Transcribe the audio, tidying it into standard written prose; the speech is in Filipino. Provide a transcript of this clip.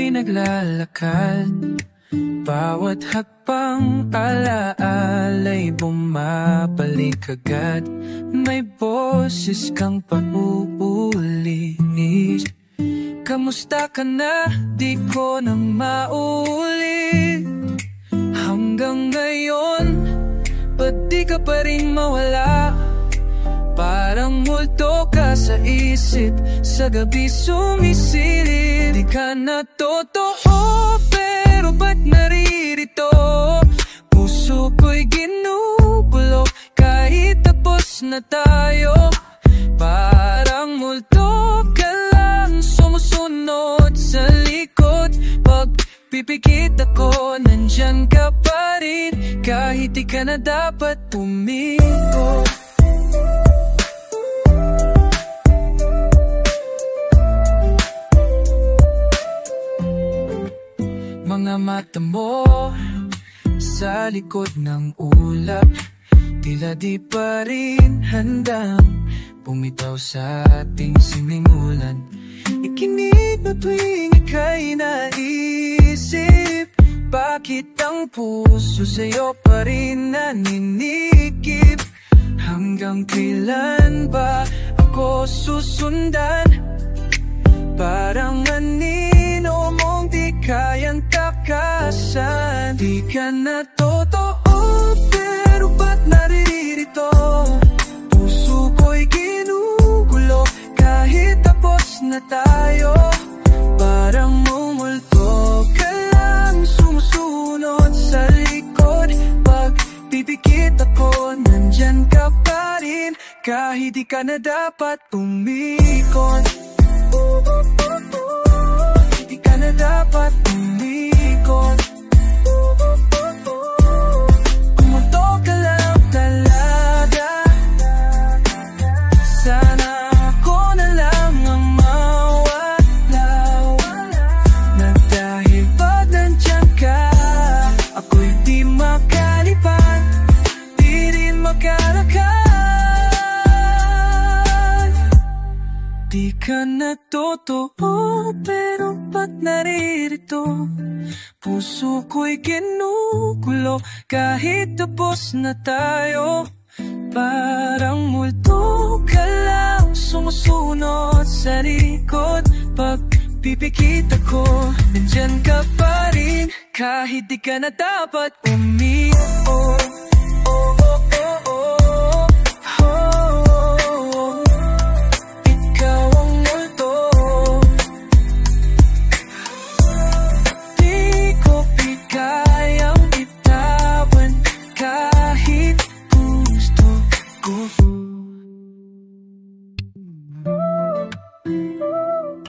ako'y naglalakad, bawat hakbang alaala'y bumabalik agad. May boses kang pauulit, kamusta ka na? Di ko na maulit. Hanggang ngayon, ba't di ka pa rin mawala? Parang multo ka sa isip, sa gabi sumisilip. Di ka na totoo, pero ba't naririto? Puso ko'y ginugulo, kahit tapos na tayo. Parang multo ka lang, sumusunod sa likod. Pag pipikit ako, nandyan ka pa rin, kahit di ka na dapat umikot. Mga mata mo sa likod ng ulap, tila di pa rin handang bumitaw sa ating sinimulan. Ikinig na tuwing ika'y naisip, bakit ang puso sa'yo pa rin naninikip? Hanggang kailan ba ako susundan? Parang anino mong di kayang takasan. Di ka na totoo, pero ba't naririto? Puso ko'y ginugulo, kahit tapos na tayo. Parang mumulto ka lang, sumusunod sa likod. Pag pipikit ako, nandyan ka pa rin, kahit di ka na dapat umikot. Di ka na dapat umikot. Pumunto ka lang talaga, sana ako na lang ang mawala. Nagdahil pag nandyan ka, ako'y di makalipan, di rin makalakad. Di ka na totoo, pero ba't naririto? Puso ko'y ginugulo, kahit tapos na tayo. Parang multo ka lang, sumusunod sa likod. Pag pipikit ako, nandyan ka pa rin, kahit di ka na dapat umikot.